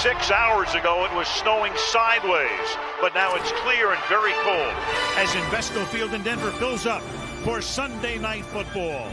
6 hours ago, it was snowing sideways, but now it's clear and very cold. As Invesco Field in Denver fills up for Sunday Night Football.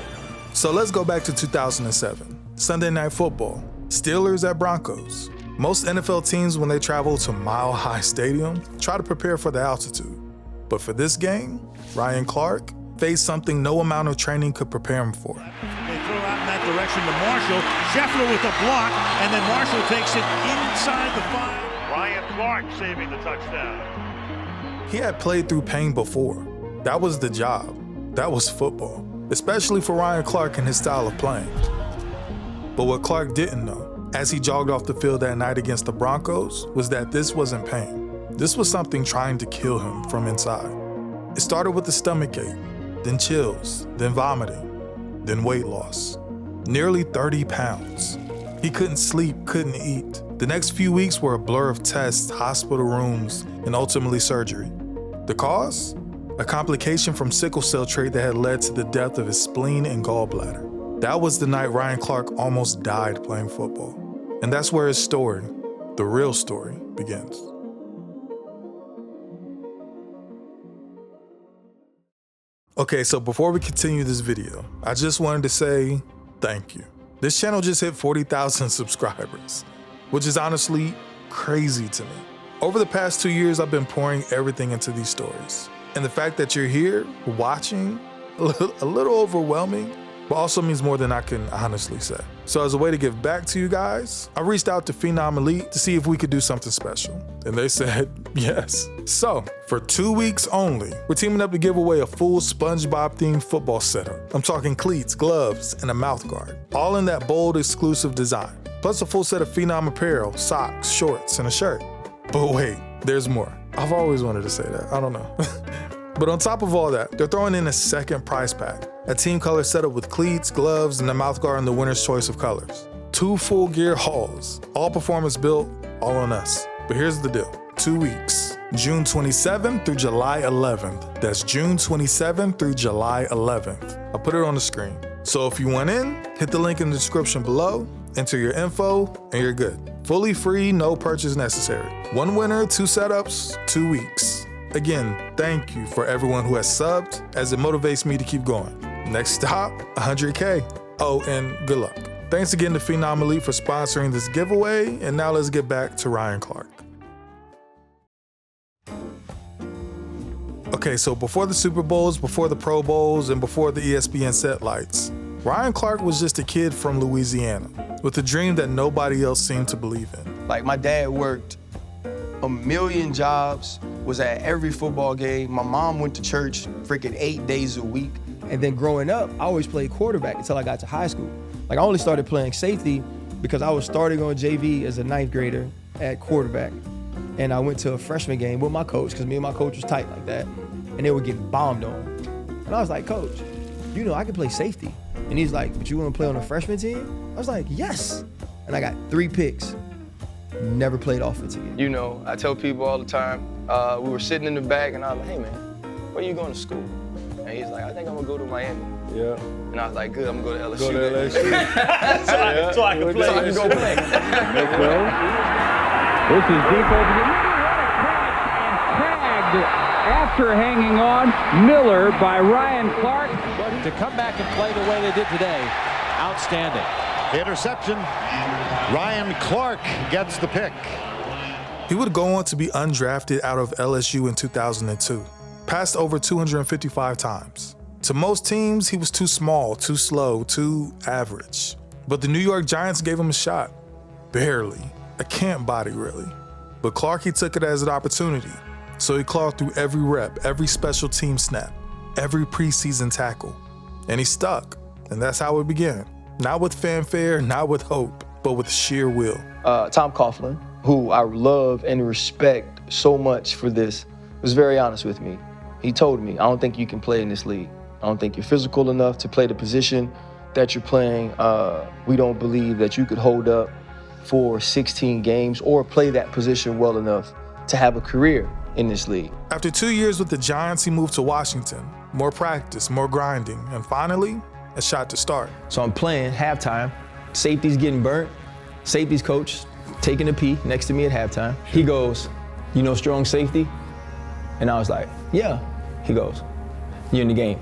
So let's go back to 2007. Sunday Night Football. Steelers at Broncos. Most NFL teams, when they travel to Mile High Stadium, try to prepare for the altitude. But for this game, Ryan Clark faced something no amount of training could prepare him for. They throw out in that direction to Marshall. Scheffler with the block, and then Marshall takes it inside the 5. Ryan Clark saving the touchdown. He had played through pain before. That was the job. That was football, especially for Ryan Clark and his style of playing. But what Clark didn't know, as he jogged off the field that night against the Broncos, was that this wasn't pain. This was something trying to kill him from inside. It started with a stomachache, then chills, then vomiting, then weight loss. Nearly 30 pounds. He couldn't sleep, couldn't eat. The next few weeks were a blur of tests, hospital rooms, and ultimately surgery. The cause? A complication from sickle cell trait that had led to the death of his spleen and gallbladder. That was the night Ryan Clark almost died playing football. And that's where his story, the real story, begins. Okay, so before we continue this video, I just wanted to say thank you. This channel just hit 40,000 subscribers, which is honestly crazy to me. Over the past 2 years, I've been pouring everything into these stories. And the fact that you're here watching, a little overwhelming, but also means more than I can honestly say. So as a way to give back to you guys, I reached out to Phenom Elite to see if we could do something special. And they said yes. So for 2 weeks only, we're teaming up to give away a full SpongeBob themed football setup. I'm talking cleats, gloves, and a mouth guard, all in that bold exclusive design. Plus a full set of Phenom apparel, socks, shorts, and a shirt. But wait, there's more. I've always wanted to say that, I don't know. But on top of all that, they're throwing in a second prize pack, a team color setup with cleats, gloves, and a mouthguard in the winner's choice of colors. 2 full gear hauls, all performance built, all on us. But here's the deal, 2 weeks, June 27th through July 11th. That's June 27th through July 11th. I'll put it on the screen. So if you want in, hit the link in the description below, enter your info, and you're good. Fully free, no purchase necessary. 1 winner, 2 setups, 2 weeks. Again, thank you for everyone who has subbed, as it motivates me to keep going. Next stop, 100K. Oh, and good luck. Thanks again to Phenom Elite for sponsoring this giveaway, and now let's get back to Ryan Clark. Okay, so before the Super Bowls, before the Pro Bowls, and before the ESPN set lights, Ryan Clark was just a kid from Louisiana with a dream that nobody else seemed to believe in. Like, my dad worked a million jobs, was at every football game. My mom went to church freaking 8 days a week. And then growing up, I always played quarterback until I got to high school. Like, I only started playing safety because I was starting on JV as a 9th grader at quarterback. And I went to a freshman game with my coach, because me and my coach was tight like that, and they were getting bombed on. And I was like, Coach, you know I can play safety. And he's like, but you want to play on a freshman team? I was like, yes. And I got 3 picks. Never played offense again. You know, I tell people all the time, we were sitting in the back, and I was like, hey man, where you going to school? And he's like, I think I'm gonna go to Miami. Yeah. And I was like, good, I'm gonna go to LSU. Go to LSU. so I can play. So I can go play. Let's go. This is deep over the middle. And tagged after hanging on. Miller by Ryan Clark. To come back and play the way they did today, outstanding. Interception. Ryan Clark gets the pick. He would go on to be undrafted out of LSU in 2002. Passed over 255 times. To most teams, he was too small, too slow, too average. But the New York Giants gave him a shot. Barely. A camp body, really. But Clark, took it as an opportunity. So he clawed through every rep, every special team snap, every preseason tackle. And he stuck. And that's how it began. Not with fanfare, not with hope, but with sheer will. Tom Coughlin, who I love and respect so much for this, was very honest with me. He told me, I don't think you can play in this league. I don't think you're physical enough to play the position that you're playing. We don't believe that you could hold up for 16 games or play that position well enough to have a career in this league. After 2 years with the Giants, he moved to Washington. More practice, more grinding, and finally, a shot to start. So I'm playing halftime. Safety's getting burnt. Safety's coach taking a pee next to me at halftime. He goes, "You know strong safety?" And I was like, "Yeah." He goes, "You're in the game."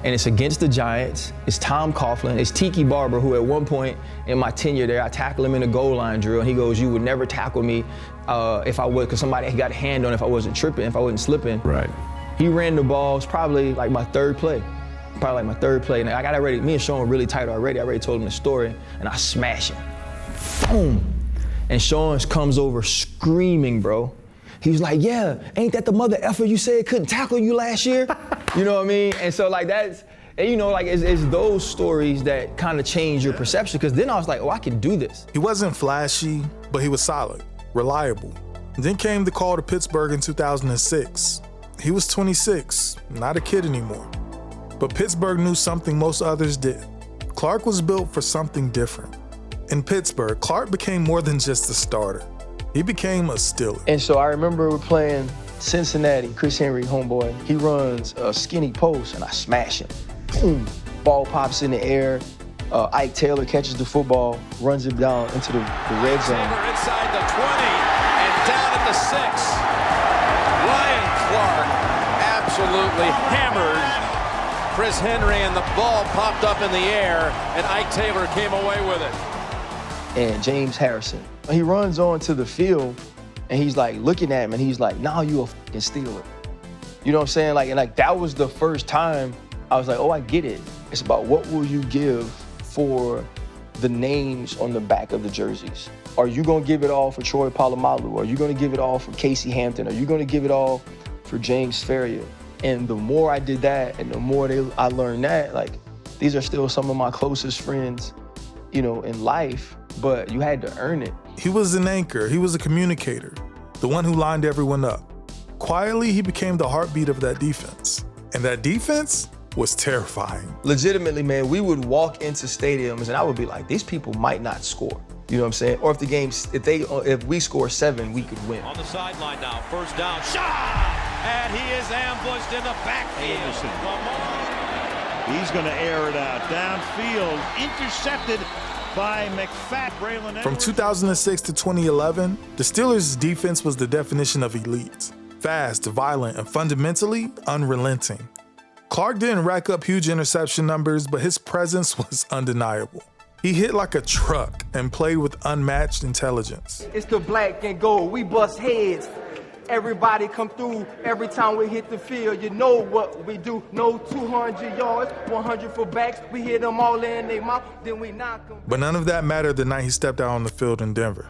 And it's against the Giants. It's Tom Coughlin. It's Tiki Barber, who at one point in my tenure there, I tackled him in a goal line drill. And he goes, "You would never tackle me if I would," because somebody got a hand on if I wasn't tripping, if I wasn't slipping. Right. He ran the ball. It's probably like my third play. And I got already, me and Sean were really tight already. I already told him the story, and I smash him. Boom. And Sean comes over screaming, bro. He was like, "Yeah, ain't that the mother effer you said couldn't tackle you last year?" You know what I mean? And so like that's, and you know, like it's those stories that kind of change your perception, because then I was like, oh, I can do this. He wasn't flashy, but he was solid, reliable. And then came the call to Pittsburgh in 2006. He was 26, not a kid anymore. But Pittsburgh knew something most others did. Clark was built for something different. In Pittsburgh, Clark became more than just a starter. He became a Steeler. And so I remember we're playing Cincinnati, Chris Henry, homeboy. He runs a skinny post and I smash him. Boom, ball pops in the air. Ike Taylor catches the football, runs it down into the red zone. Inside the 20 and down at the 6. Ryan Clark absolutely hammered Chris Henry, and the ball popped up in the air, and Ike Taylor came away with it. And James Harrison, he runs onto the field, and he's like looking at him, and he's like, "Nah, you a fucking Steeler." You know what I'm saying? Like, and like that was the first time I was like, "Oh, I get it. It's about what will you give for the names on the back of the jerseys. Are you gonna give it all for Troy Polamalu? Are you gonna give it all for Casey Hampton? Are you gonna give it all for James Ferrier?" And the more I did that, and the more I learned that, like, these are still some of my closest friends, you know, in life, but you had to earn it. He was an anchor. He was a communicator, the one who lined everyone up. Quietly, he became the heartbeat of that defense. And that defense was terrifying. Legitimately, man, we would walk into stadiums and I would be like, these people might not score. You know what I'm saying? Or if we score 7, we could win. On the sideline now, first down, shot! And he is ambushed in the backfield. He's going to air it out downfield, intercepted by McFadden. From 2006 to 2011, the Steelers' defense was the definition of elite. Fast, violent, and fundamentally unrelenting. Clark didn't rack up huge interception numbers, but his presence was undeniable. He hit like a truck and played with unmatched intelligence. It's the black and gold. We bust heads. Everybody come through every time we hit the field. You know what we do. No 200 yards, 100 for backs. We hit them all in their mouth, then we knock them. But none of that mattered the night he stepped out on the field in Denver.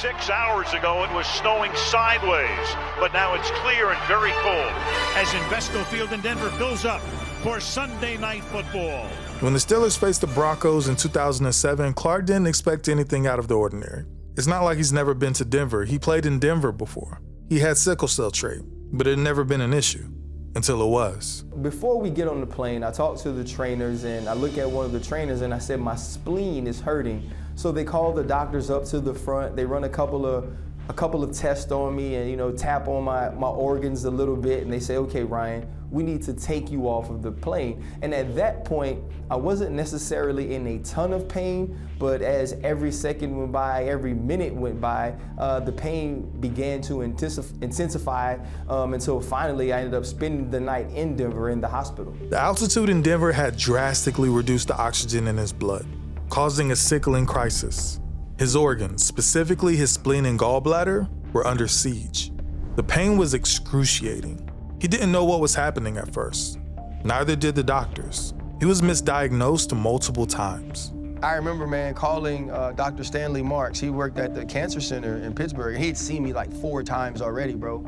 6 hours ago, it was snowing sideways, but now it's clear and very cold. As Invesco Field in Denver fills up for Sunday Night Football. When the Steelers faced the Broncos in 2007, Clark didn't expect anything out of the ordinary. It's not like he's never been to Denver. He played in Denver before. He had sickle cell trait, but it had never been an issue until it was. Before we get on the plane, I talked to the trainers and I look at one of the trainers and I said, my spleen is hurting. So they call the doctors up to the front. They run a couple of tests on me and, you know, tap on my organs a little bit. And they say, okay, Ryan, we need to take you off of the plane. And at that point, I wasn't necessarily in a ton of pain, but as every second went by, every minute went by, the pain began to intensify until finally I ended up spending the night in Denver in the hospital. The altitude in Denver had drastically reduced the oxygen in his blood, causing a sickling crisis. His organs, specifically his spleen and gallbladder, were under siege. The pain was excruciating. He didn't know what was happening at first. Neither did the doctors. He was misdiagnosed multiple times. I remember, man, calling Dr. Stanley Marks. He worked at the cancer center in Pittsburgh. He'd seen me like 4 times already, bro.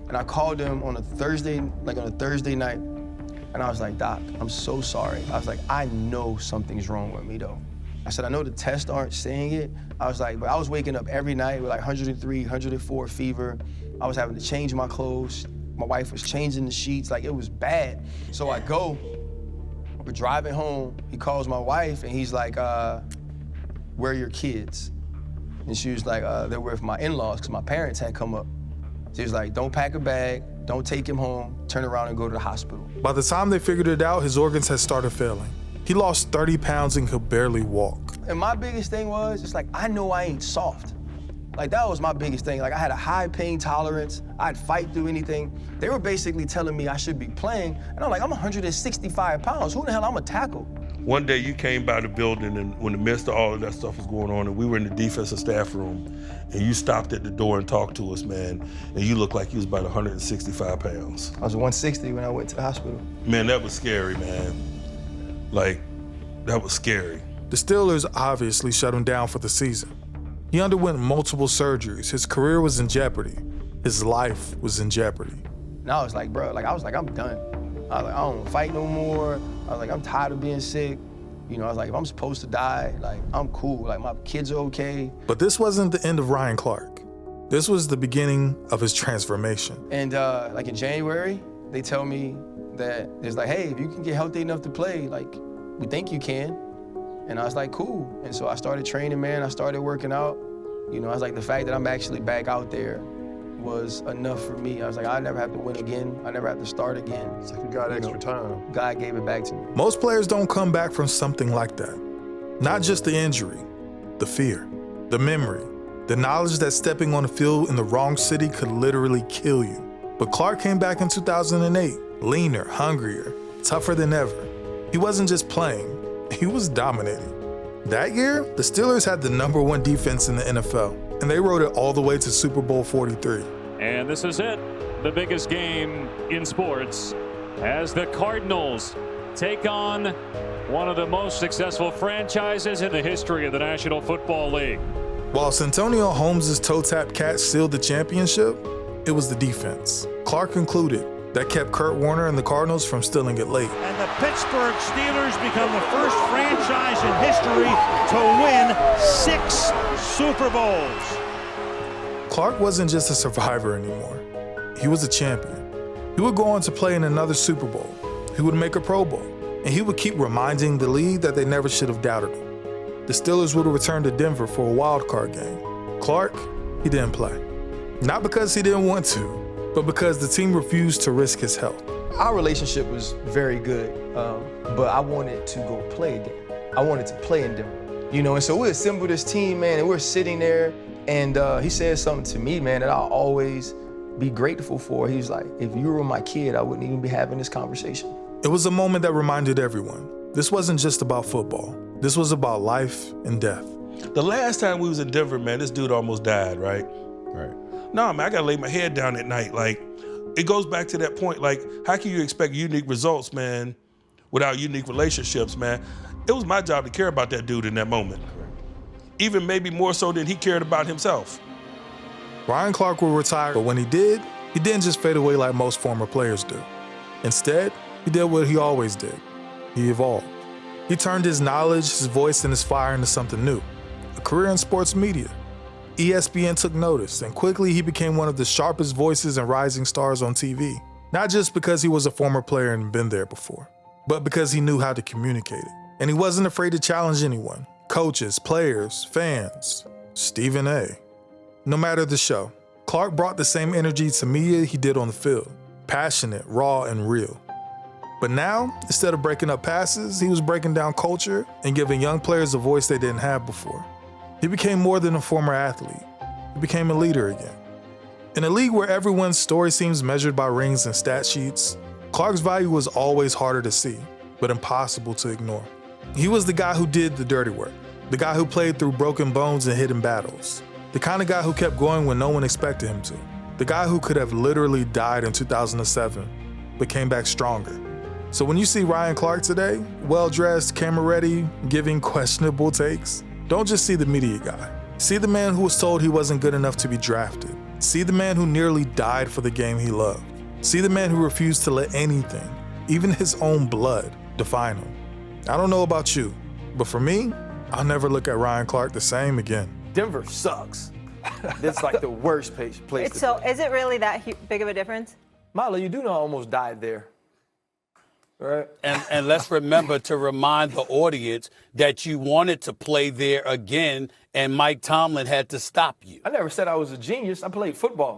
And I called him on a Thursday night. And I was like, Doc, I'm so sorry. I was like, I know something's wrong with me though. I said, I know the tests aren't saying it. I was like, but I was waking up every night with like 103, 104 fever. I was having to change my clothes. My wife was changing the sheets, like it was bad. So I go, we're driving home. He calls my wife and he's like, where are your kids? And she was like, they're with my in-laws because my parents had come up. She was like, don't pack a bag, don't take him home, turn around and go to the hospital. By the time they figured it out, his organs had started failing. He lost 30 pounds and could barely walk. And my biggest thing was, it's like, I know I ain't soft. Like, that was my biggest thing. Like, I had a high pain tolerance. I'd fight through anything. They were basically telling me I should be playing. And I'm like, I'm 165 pounds. Who the hell I'm a tackle? One day you came by the building and when the midst of all of that stuff was going on and we were in the defensive staff room and you stopped at the door and talked to us, man, and you looked like you was about 165 pounds. I was 160 when I went to the hospital. Man, that was scary, man. Like, that was scary. The Steelers obviously shut him down for the season. He underwent multiple surgeries. His career was in jeopardy. His life was in jeopardy. And I was like, bro, like, I'm done. I was like, I don't wanna fight no more. I was like, I'm tired of being sick. You know, I was like, if I'm supposed to die, like, I'm cool. Like, my kids are okay. But this wasn't the end of Ryan Clark. This was the beginning of his transformation. And like in January, they tell me that it's like, hey, if you can get healthy enough to play, like, we think you can. And I was like, cool. And so I started training, man. I started working out. You know, I was like, the fact that I'm actually back out there was enough for me. I was like, I never have to win again. I never have to start again. It's like you got extra time. God gave it back to me. Most players don't come back from something like that. Not just the injury, the fear, the memory, the knowledge that stepping on the field in the wrong city could literally kill you. But Clark came back in 2008, leaner, hungrier, tougher than ever. He wasn't just playing, he was dominating. That year, the Steelers had the #1 defense in the NFL, and they rode it all the way to Super Bowl 43. And this is it, the biggest game in sports, as the Cardinals take on one of the most successful franchises in the history of the National Football League. While Santonio Holmes' toe-tap catch sealed the championship, it was the defense, Clark included, that kept Kurt Warner and the Cardinals from stealing it late. And the Pittsburgh Steelers become the first franchise in history to win 6 Super Bowls. Clark wasn't just a survivor anymore. He was a champion. He would go on to play in another Super Bowl. He would make a Pro Bowl. And he would keep reminding the league that they never should have doubted him. The Steelers would return to Denver for a wild card game. Clark, he didn't play. Not because he didn't want to, but because the team refused to risk his health. Our relationship was very good, but I wanted to go play again. I wanted to play in Denver. You know, and so we assembled this team, man, and we're sitting there, and he said something to me, man, that I'll always be grateful for. He was like, if you were my kid, I wouldn't even be having this conversation. It was a moment that reminded everyone, this wasn't just about football. This was about life and death. The last time we was in Denver, man, this dude almost died, right? Right. No, man, I gotta lay my head down at night. Like, it goes back to that point, like, how can you expect unique results, man, without unique relationships, man? It was my job to care about that dude in that moment. Even maybe more so than he cared about himself. Ryan Clark will retire, but when he didn't just fade away like most former players do. Instead, he did what he always did. He evolved. He turned his knowledge, his voice, and his fire into something new. A career in sports media. ESPN took notice, and quickly he became one of the sharpest voices and rising stars on TV. Not just because he was a former player and been there before, but because he knew how to communicate it. And he wasn't afraid to challenge anyone. Coaches, players, fans, Stephen A. No matter the show, Clark brought the same energy to media he did on the field. Passionate, raw, and real. But now, instead of breaking up passes, he was breaking down culture and giving young players a voice they didn't have before. He became more than a former athlete. He became a leader again. In a league where everyone's story seems measured by rings and stat sheets, Clark's value was always harder to see, but impossible to ignore. He was the guy who did the dirty work, the guy who played through broken bones and hidden battles, the kind of guy who kept going when no one expected him to, the guy who could have literally died in 2007, but came back stronger. So when you see Ryan Clark today, well-dressed, camera-ready, giving questionable takes, don't just see the media guy. See the man who was told he wasn't good enough to be drafted. See the man who nearly died for the game he loved. See the man who refused to let anything, even his own blood, define him. I don't know about you, but for me, I'll never look at Ryan Clark the same again. Denver sucks. It's like the worst place to So be. is it really that big of a difference? Milo, you do know I almost died there. Right. And let's remember to remind the audience that you wanted to play there again, and Mike Tomlin had to stop you. I never said I was a genius. I played football.